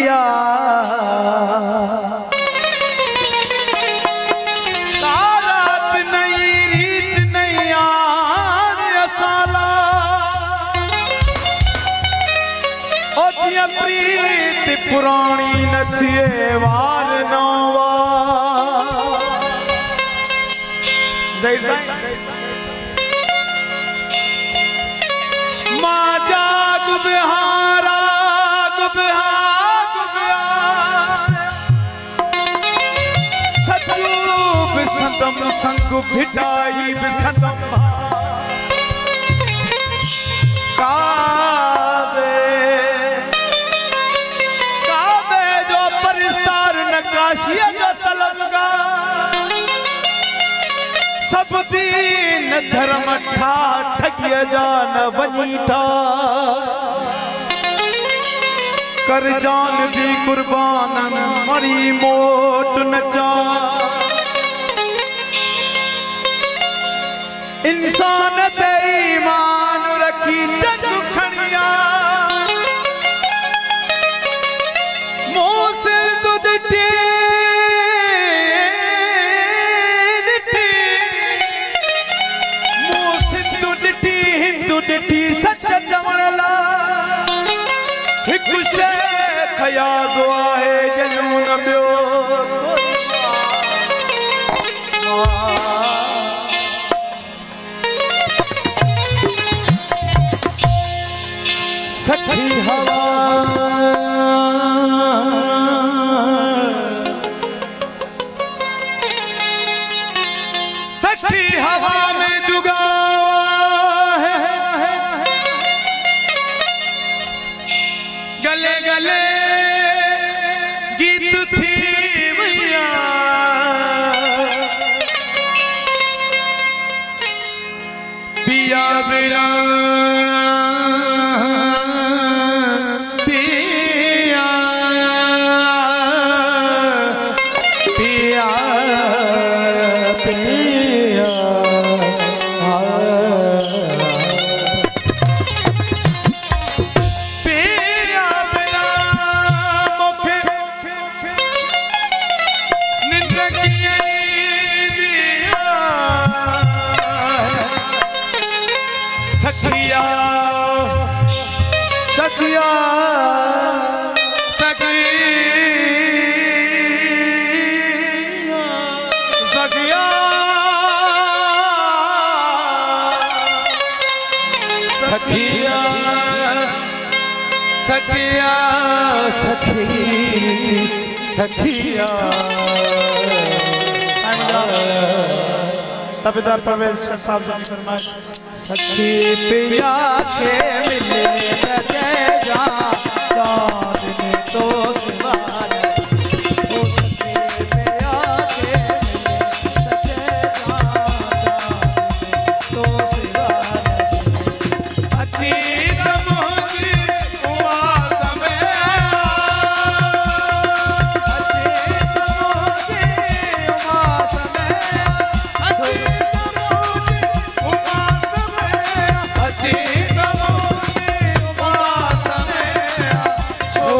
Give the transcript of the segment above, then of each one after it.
सखिया तारात नहीं रीत नहीं यार असाला ओ जिया प्रीत पुरानी नथिए वार नवा जय जय माँ जाग बिहारा सचू बिसतम संग भिटाई बिसतम काबे जो परिस्तार नकाशी जो तलबगा सब दीन धर्म ठा ठगिया जान वनीठा कर जान भी कुर्बान मरी मोट न जा इंसान ते ईमान रखी जग खड़िया मुँह से तो दिठी मुँह से तो दिठी हिंदू दिठी सच जमला खयाज़ो आहे जनून बियो सखी हवा सखी हवा में जुगा है गले गले पिया बिना पिया पिया पिया पिया बिना मुखे निंद किए सखिया सखिया सखिया सखिया सखिया सखिया सखी सखिया तबेदार परवेज साहब ने फरमाया सखी पिया के मिले जय जा चांदनी तो सुहाना ओ सखी पिया के मिले जय जा चांदनी तो सुहाना अच्छी तमोजी उमास में अच्छी तमोजी उमास में अच्छी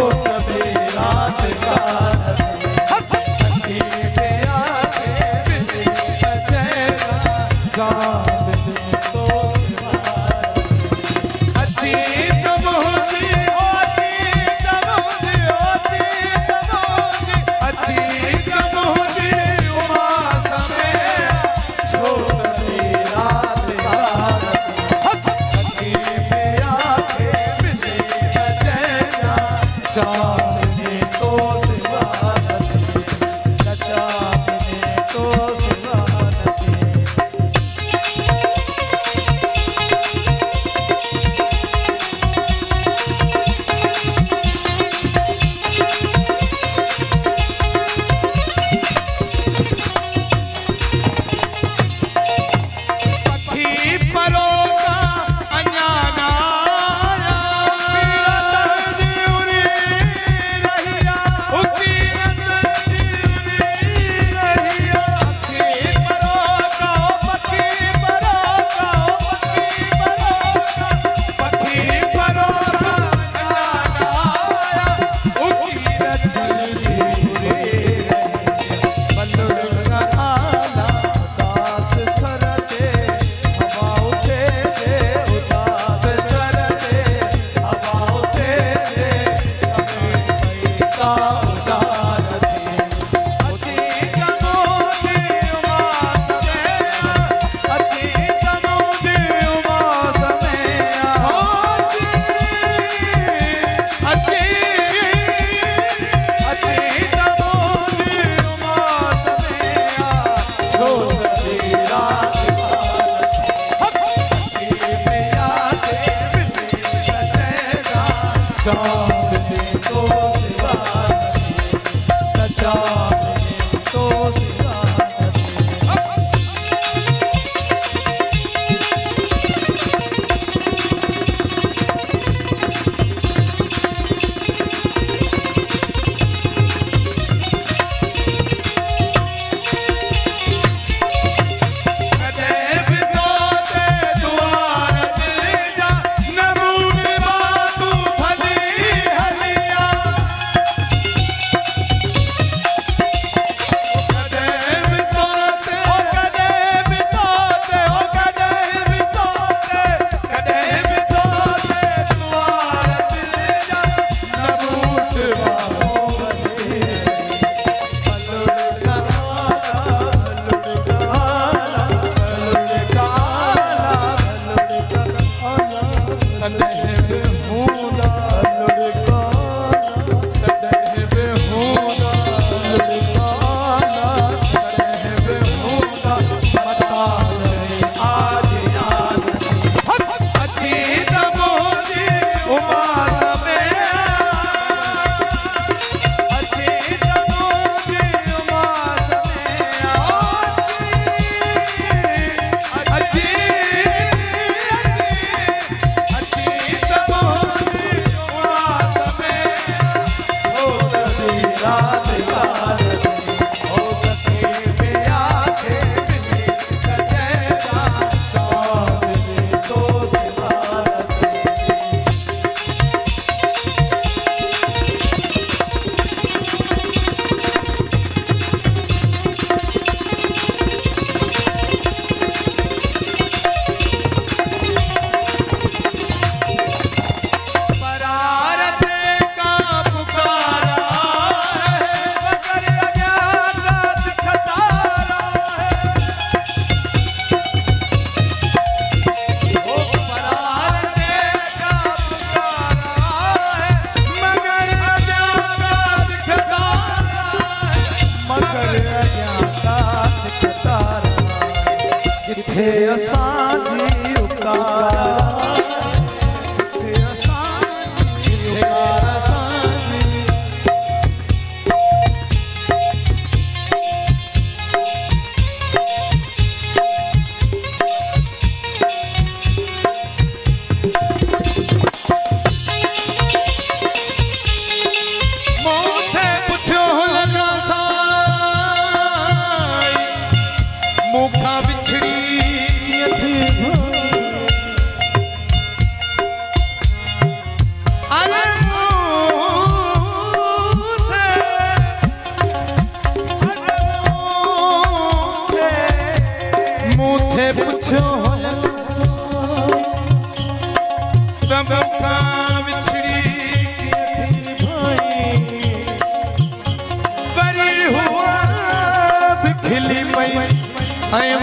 I am